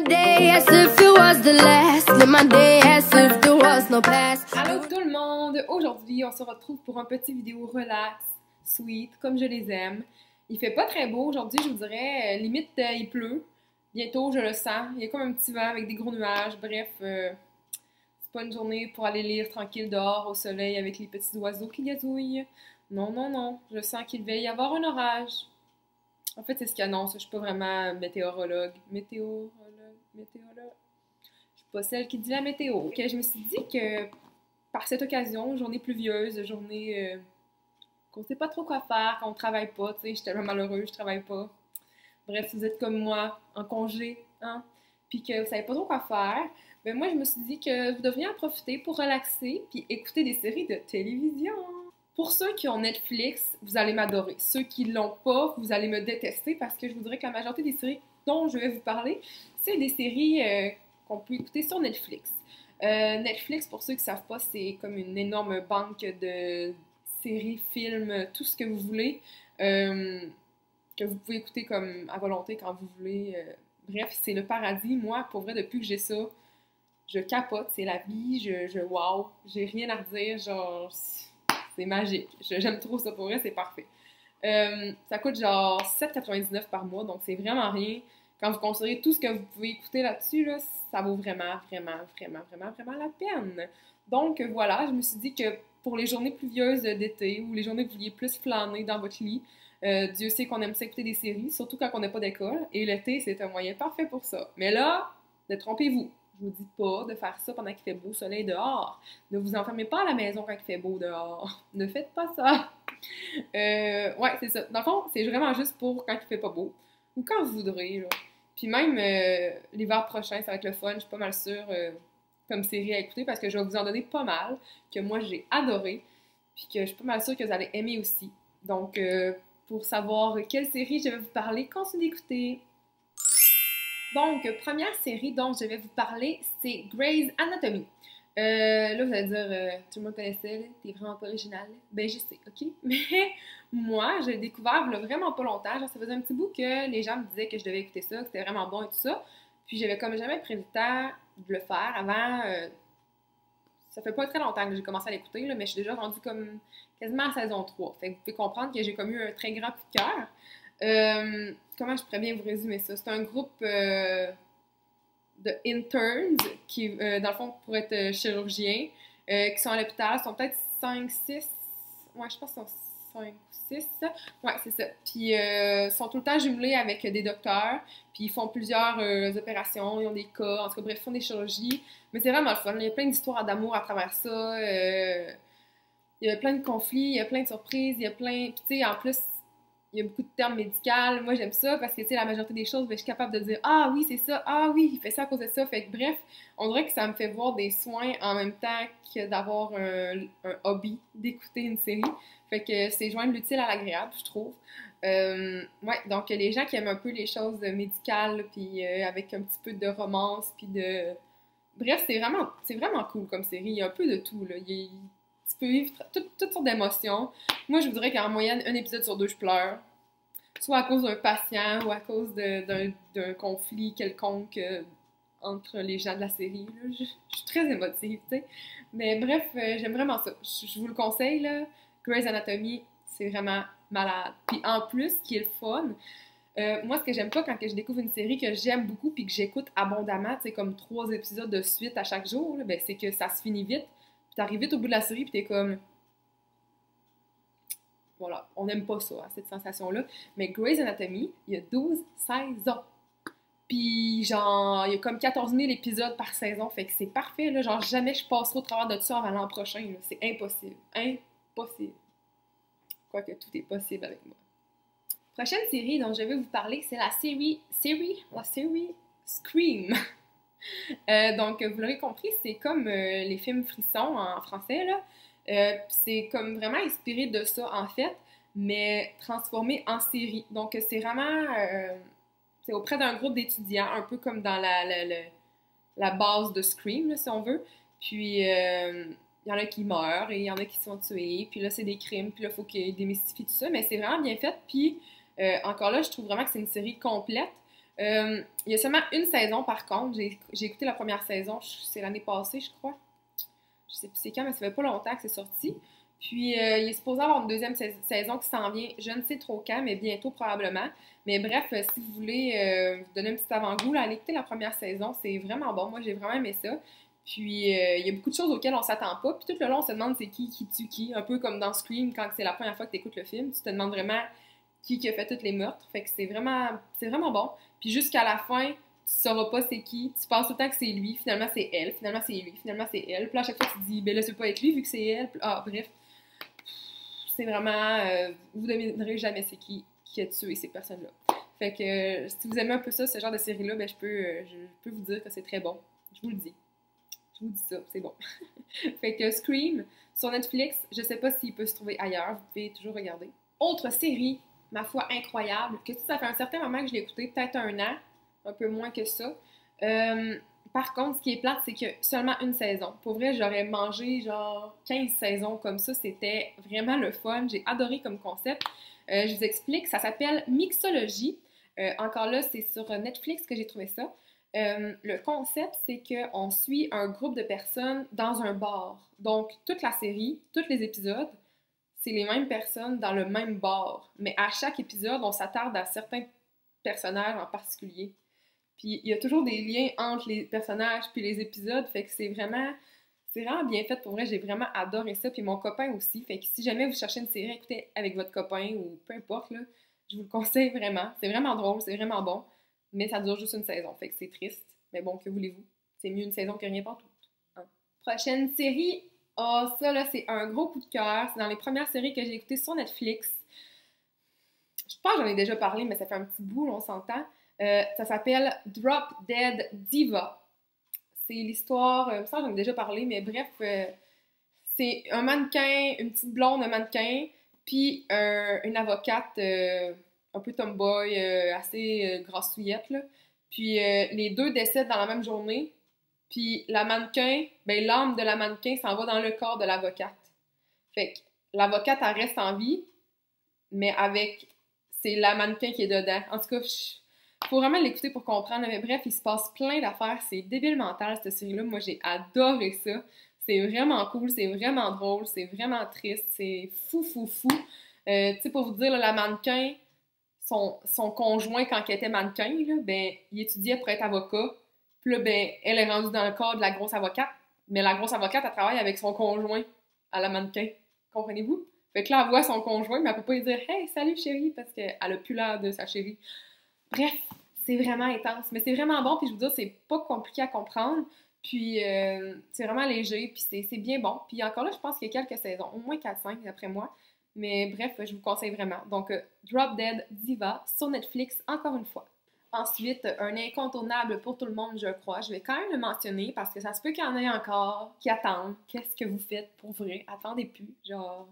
day as if it was the last. Live my day as if there was no past. Allô tout le monde! Aujourd'hui, on se retrouve pour un petit vidéo relax, sweet, comme je les aime. Il fait pas très beau aujourd'hui, je vous dirais. Limite, il pleut. Bientôt, je le sens. Il y a comme un petit vent avec des gros nuages. Bref, c'est pas une journée pour aller lire tranquille dehors au soleil avec les petits oiseaux qui gazouillent. Non, non, non. Je sens qu'il va y avoir un orage. En fait, c'est ce qu'il annonce. Je suis pas vraiment météorologue. Météorologue. Je suis pas celle qui dit la météo. Ok, je me suis dit que par cette occasion, journée pluvieuse, journée qu'on sait pas trop quoi faire, qu'on travaille pas, tu sais, je suis tellement malheureuse, je travaille pas. Bref, si vous êtes comme moi, en congé, hein, puis que vous savez pas trop quoi faire, ben moi, je me suis dit que vous devriez en profiter pour relaxer puis écouter des séries de télévision. Pour ceux qui ont Netflix, vous allez m'adorer. Ceux qui l'ont pas, vous allez me détester parce que je vous dirais que la majorité des séries dont je vais vous parler, c'est des séries qu'on peut écouter sur Netflix. Netflix, pour ceux qui ne savent pas, c'est comme une énorme banque de séries, films, tout ce que vous voulez, que vous pouvez écouter comme à volonté quand vous voulez. Bref, c'est le paradis. Moi, pour vrai, depuis que j'ai ça, je capote, c'est la vie, wow, j'ai rien à redire, genre, c'est magique. J'aime trop ça, pour vrai, c'est parfait. Ça coûte genre 7,99 par mois, donc c'est vraiment rien. Quand vous considérez tout ce que vous pouvez écouter là-dessus, là, ça vaut vraiment la peine. Donc voilà, je me suis dit que pour les journées pluvieuses d'été ou les journées que vous vouliez plus flâner dans votre lit, Dieu sait qu'on aime ça écouter des séries, surtout quand on n'a pas d'école, et l'été, c'est un moyen parfait pour ça. Mais là, ne trompez-vous, je vous dis pas de faire ça pendant qu'il fait beau soleil dehors. Ne vous enfermez pas à la maison quand il fait beau dehors. Ne faites pas ça. Ouais, c'est ça. Dans le fond, c'est vraiment juste pour quand il fait pas beau, ou quand vous voudrez, là. Puis même l'hiver prochain, ça va être le fun, je suis pas mal sûre, comme série à écouter, parce que je vais vous en donner pas mal, que moi j'ai adoré, puis que je suis pas mal sûre que vous allez aimer aussi. Donc, pour savoir quelle série je vais vous parler, continuez d'écouter. Donc, première série dont je vais vous parler, c'est Grey's Anatomy. Là, vous allez dire, tout le monde connaissait, t'es vraiment pas original. Ben, je sais, ok? Mais moi, je l'ai découvert il y a vraiment pas longtemps. Genre, ça faisait un petit bout que les gens me disaient que je devais écouter ça, que c'était vraiment bon et tout ça. Puis, j'avais comme jamais pris le temps de le faire avant. Ça fait pas très longtemps que j'ai commencé à l'écouter, là, mais je suis déjà rendue comme quasiment à saison 3. Fait que vous pouvez comprendre que j'ai comme eu un très grand coup de cœur. Comment je pourrais bien vous résumer ça? C'est un groupe de interns qui, dans le fond, pour être chirurgiens, qui sont à l'hôpital. Ils sont peut-être 5, 6. Ouais, je pense qu'ils sont 5 ou 6. Ouais, c'est ça. Puis, ils sont tout le temps jumelés avec des docteurs. Puis, ils font plusieurs opérations. Ils ont des cas. En tout cas, bref, ils font des chirurgies. Mais c'est vraiment le fun. Il y a plein d'histoires d'amour à travers ça. Il y a plein de conflits. Il y a plein de surprises. Il y a plein... Puis, tu sais, en plus, il y a beaucoup de termes médicaux. Moi, j'aime ça parce que, tu sais, la majorité des choses, ben, je suis capable de dire « Ah oui, c'est ça. Ah oui, il fait ça à cause de ça. » Fait que, bref, on dirait que ça me fait voir des soins en même temps que d'avoir un hobby d'écouter une série. Fait que c'est joindre l'utile à l'agréable, je trouve. Ouais, donc les gens qui aiment un peu les choses médicales, puis avec un petit peu de romance, puis de... Bref, c'est vraiment cool comme série. Il y a un peu de tout, là. Tu peux vivre toutes sortes d'émotions. Moi, je vous dirais qu'en moyenne, un épisode sur 2, je pleure. Soit à cause d'un patient ou à cause d'un conflit quelconque entre les gens de la série. Là. Je suis très émotive, tu sais. Mais bref, j'aime vraiment ça. Je vous le conseille, là. Grey's Anatomy, c'est vraiment malade. Puis en plus, ce qui est le fun, moi, ce que j'aime pas quand je découvre une série que j'aime beaucoup puis que j'écoute abondamment, tu sais, comme 3 épisodes de suite à chaque jour, là, ben, c'est que ça se finit vite. Puis t'arrives vite au bout de la série puis t'es comme... Voilà, on n'aime pas ça, hein, cette sensation-là. Mais Grey's Anatomy, il y a 12 saisons. Puis, genre, il y a comme 14 000 épisodes par saison. Fait que c'est parfait, là. Genre, jamais je passerai au travers de ça avant l'an prochain, là. C'est impossible. Impossible. Quoique tout est possible avec moi. Prochaine série dont je vais vous parler, c'est la série Scream. Donc, vous l'aurez compris, c'est comme les films frissons en français, là. C'est comme vraiment inspiré de ça, en fait, mais transformé en série. Donc, c'est vraiment... c'est auprès d'un groupe d'étudiants, un peu comme dans la base de Scream, là, si on veut. Puis, il y en a qui meurent et il y en a qui sont tués. Puis là, c'est des crimes. Puis là, il faut qu'ils démystifient tout ça. Mais c'est vraiment bien fait. Puis, encore là, je trouve vraiment que c'est une série complète. Il y a seulement une saison, par contre. J'ai écouté la première saison, c'est l'année passée, je crois. Je sais plus c'est quand, mais ça fait pas longtemps que c'est sorti. Puis, il est supposé avoir une deuxième saison qui s'en vient, je ne sais trop quand, mais bientôt probablement. Mais bref, si vous voulez vous donner un petit avant-goût, là, allez écouter la première saison, c'est vraiment bon. Moi, j'ai vraiment aimé ça. Puis, il y a beaucoup de choses auxquelles on s'attend pas. Puis, tout le long, on se demande c'est qui tue qui. Un peu comme dans Scream, quand c'est la première fois que tu écoutes le film, tu te demandes vraiment qui a fait tous les meurtres. Fait que c'est vraiment bon. Puis, jusqu'à la fin, tu sauras pas c'est qui, tu penses tout le temps que c'est lui, finalement c'est elle, finalement c'est lui, finalement c'est elle. Puis là, à chaque fois, tu te dis, ben là, c'est pas être lui vu que c'est elle. Puis, ah, bref, c'est vraiment. Vous ne devinerez jamais c'est qui a tué ces personnes-là. Fait que si vous aimez un peu ça, ce genre de série-là, ben je peux vous dire que c'est très bon. Je vous le dis. Je vous dis ça, c'est bon. Fait que Scream, sur Netflix, je sais pas s'il peut se trouver ailleurs, vous pouvez toujours regarder. Autre série, ma foi, incroyable, que ça fait un certain moment que je l'ai écouté, peut-être un an, un peu moins que ça. Par contre, ce qui est plate, c'est que seulement une saison. Pour vrai, j'aurais mangé genre 15 saisons comme ça. C'était vraiment le fun. J'ai adoré comme concept. Je vous explique, ça s'appelle Mixologie. Encore là, c'est sur Netflix que j'ai trouvé ça. Le concept, c'est qu'on suit un groupe de personnes dans un bar. Donc, toute la série, tous les épisodes, c'est les mêmes personnes dans le même bar. Mais à chaque épisode, on s'attarde à certains personnages en particulier. Puis il y a toujours des liens entre les personnages puis les épisodes, fait que c'est vraiment bien fait. Pour vrai, j'ai vraiment adoré ça. Puis mon copain aussi. Fait que si jamais vous cherchez une série à écouter avec votre copain ou peu importe, là, je vous le conseille vraiment. C'est vraiment drôle, c'est vraiment bon. Mais ça dure juste une saison, fait que c'est triste. Mais bon, que voulez-vous? C'est mieux une saison que rien partout. Hein? Prochaine série, oh, ça là, c'est un gros coup de cœur. C'est dans les premières séries que j'ai écoutées sur Netflix. Je pense que j'en ai déjà parlé, mais ça fait un petit bout, là, on s'entend. Ça s'appelle Drop Dead Diva. C'est l'histoire, ça j'en ai déjà parlé, mais bref, c'est un mannequin, une petite blonde, un mannequin, puis une avocate un peu tomboy, assez grassouillette, là. Puis les deux décèdent dans la même journée, puis la mannequin, ben l'âme de la mannequin s'en va dans le corps de l'avocate. Fait que l'avocate, elle reste en vie, mais c'est la mannequin qui est dedans. En tout cas, faut vraiment l'écouter pour comprendre. Mais bref, il se passe plein d'affaires. C'est débile mental, cette série-là. Moi, j'ai adoré ça. C'est vraiment cool, c'est vraiment drôle, c'est vraiment triste, c'est fou, fou, fou. Tu sais, pour vous dire, là, la mannequin, son conjoint, quand elle était mannequin, là, ben, il étudiait pour être avocat. Puis là, ben, elle est rendue dans le corps de la grosse avocate. Mais la grosse avocate, elle travaille avec son conjoint à la mannequin. Comprenez-vous? Fait que là, elle voit son conjoint, mais elle peut pas lui dire « Hey, salut chérie », parce qu'elle a plus l'air de sa chérie. Bref, c'est vraiment intense, mais c'est vraiment bon, puis je vous dis, c'est pas compliqué à comprendre, puis c'est vraiment léger, puis c'est bien bon. Puis encore là, je pense qu'il y a quelques saisons, au moins 4-5 d'après moi, mais bref, je vous conseille vraiment. Donc, Drop Dead Diva sur Netflix, encore une fois. Ensuite, un incontournable pour tout le monde, je crois. Je vais quand même le mentionner parce que ça se peut qu'il y en ait encore qui attendent. Qu'est-ce que vous faites pour vrai? Attendez plus. Genre,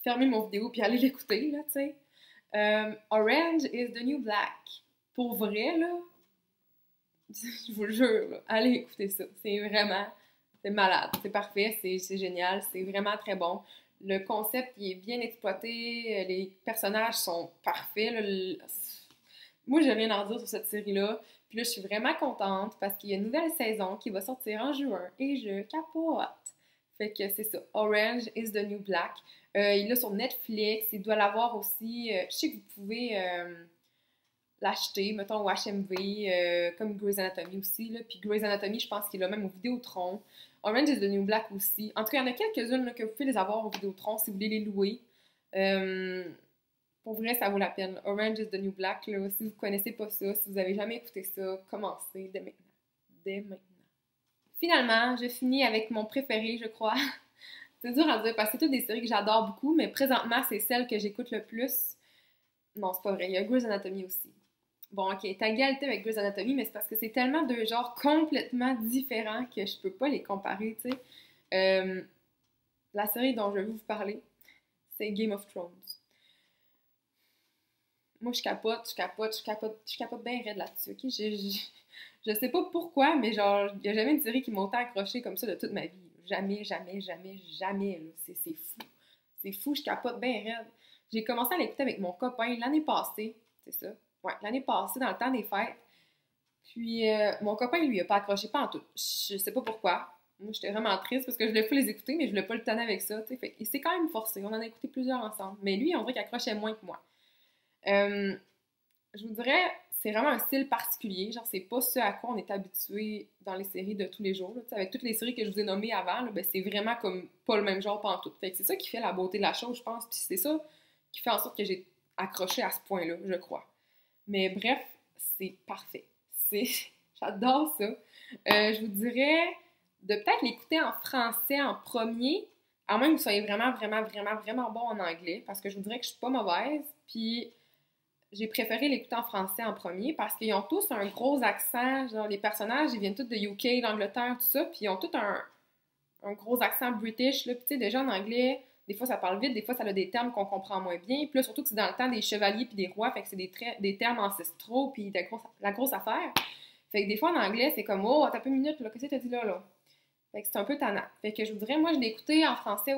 fermez mon vidéo puis allez l'écouter, là, tu sais. Orange is the New Black. Pour vrai, là, je vous le jure, là, allez écouter ça. C'est malade, c'est parfait, c'est génial, c'est vraiment très bon. Le concept, il est bien exploité, les personnages sont parfaits, là. Moi, j'ai rien à dire sur cette série-là. Puis là, je suis vraiment contente parce qu'il y a une nouvelle saison qui va sortir en juin et je capote. Fait que c'est ça. Orange is the New Black. Il est sur Netflix. Il doit l'avoir aussi. Je sais que vous pouvez l'acheter, mettons au HMV, comme Grey's Anatomy aussi. Là. Puis Grey's Anatomy, je pense qu'il a même au Vidéotron. Orange is the New Black aussi. En tout cas, il y en a quelques-unes là, que vous pouvez les avoir au Vidéotron si vous voulez les louer. Pour vrai, ça vaut la peine. Orange is the New Black, là, si vous ne connaissez pas ça, si vous n'avez jamais écouté ça, commencez dès maintenant. Dès maintenant. Finalement, je finis avec mon préféré, je crois. C'est dur à dire parce que c'est toutes des séries que j'adore beaucoup, mais présentement, c'est celle que j'écoute le plus. Non, c'est pas vrai. Il y a Grey's Anatomy aussi. Bon, ok, t'as égalité avec Grey's Anatomy, mais c'est parce que c'est tellement deux genres complètement différents que je peux pas les comparer, tu sais. La série dont je vais vous parler, c'est Game of Thrones. Moi, je capote bien raide là-dessus, ok? Je sais pas pourquoi, mais genre, il n'y a jamais une série qui m'a autant accrochée comme ça de toute ma vie. Jamais, jamais, jamais, jamais, là. C'est fou. C'est fou, je capote bien raide. J'ai commencé à l'écouter avec mon copain l'année passée, c'est ça. Ouais, l'année passée, dans le temps des fêtes. Puis mon copain, lui, a pas accroché, pas en tout. Je sais pas pourquoi. Moi, j'étais vraiment triste parce que je voulais pas les écouter, mais je voulais pas le tanner avec ça, tu sais. Il s'est quand même forcé. On en a écouté plusieurs ensemble. Mais lui, on dirait qu'il accrochait moins que moi. Je vous dirais, c'est vraiment un style particulier. Genre, c'est pas ce à quoi on est habitué dans les séries de tous les jours. Là. Avec toutes les séries que je vous ai nommées avant, là, ben, c'est vraiment comme pas le même genre pantoute. Fait que c'est ça qui fait la beauté de la chose, je pense. Puis c'est ça qui fait en sorte que j'ai accroché à ce point-là, je crois. Mais bref, c'est parfait. J'adore ça. Je vous dirais de peut-être l'écouter en français en premier, à moins que vous soyez vraiment bon en anglais, parce que je vous dirais que je suis pas mauvaise. Puis j'ai préféré l'écouter en français en premier parce qu'ils ont tous un gros accent. Genre, les personnages, ils viennent tous de UK, d'Angleterre, tout ça, puis ils ont tous un gros accent british. Là. Puis, tu sais, déjà en anglais, des fois ça parle vite, des fois ça a des termes qu'on comprend moins bien. Puis là, surtout que c'est dans le temps des chevaliers puis des rois, fait que c'est des termes ancestraux, puis la grosse affaire. Fait que des fois en anglais, c'est comme, oh, t'as peu une minute, là, qu'est-ce que t'as dit là? Fait que c'est un peu tannant. Fait que je voudrais, moi, je l'ai écouté en français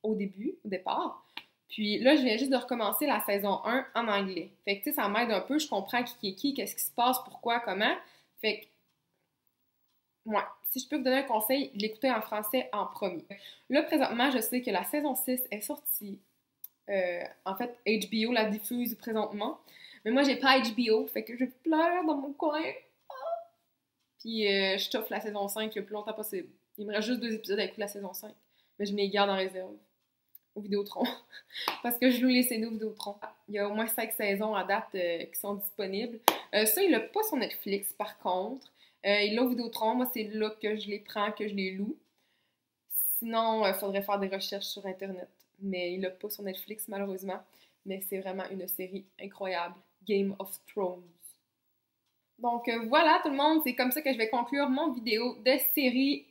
au départ. Puis là, je viens juste de recommencer la saison 1 en anglais. Fait que, tu sais, ça m'aide un peu. Je comprends qui est qui, qu'est-ce qui se passe, pourquoi, comment. Fait que, ouais, si je peux vous donner un conseil, l'écouter en français en premier. Là, présentement, je sais que la saison 6 est sortie. En fait, HBO la diffuse présentement. Mais moi, j'ai pas HBO, fait que je pleure dans mon coin. Puis je t'offre la saison 5 le plus longtemps possible. Il me reste juste 2 épisodes à écouter la saison 5. Mais je me les garde en réserve. Au Vidéotron. Parce que je loue les CD au Vidéotron. Il y a au moins 5 saisons à date qui sont disponibles. Ça, il l'a pas sur Netflix, par contre. Il l'a au Vidéotron. Moi, c'est là que je les prends, que je les loue. Sinon, il faudrait faire des recherches sur Internet. Mais il l'a pas sur Netflix, malheureusement. Mais c'est vraiment une série incroyable. Game of Thrones. Donc voilà tout le monde, c'est comme ça que je vais conclure mon vidéo de série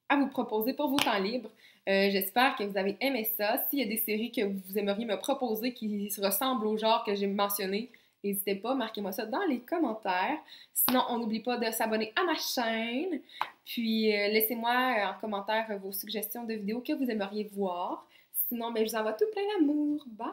à vous proposer pour vos temps libres. J'espère que vous avez aimé ça. S'il y a des séries que vous aimeriez me proposer qui se ressemblent au genre que j'ai mentionné, n'hésitez pas, marquez-moi ça dans les commentaires. Sinon, on n'oublie pas de s'abonner à ma chaîne. Puis laissez-moi en commentaire vos suggestions de vidéos que vous aimeriez voir. Sinon, ben, je vous envoie tout plein d'amour. Bye!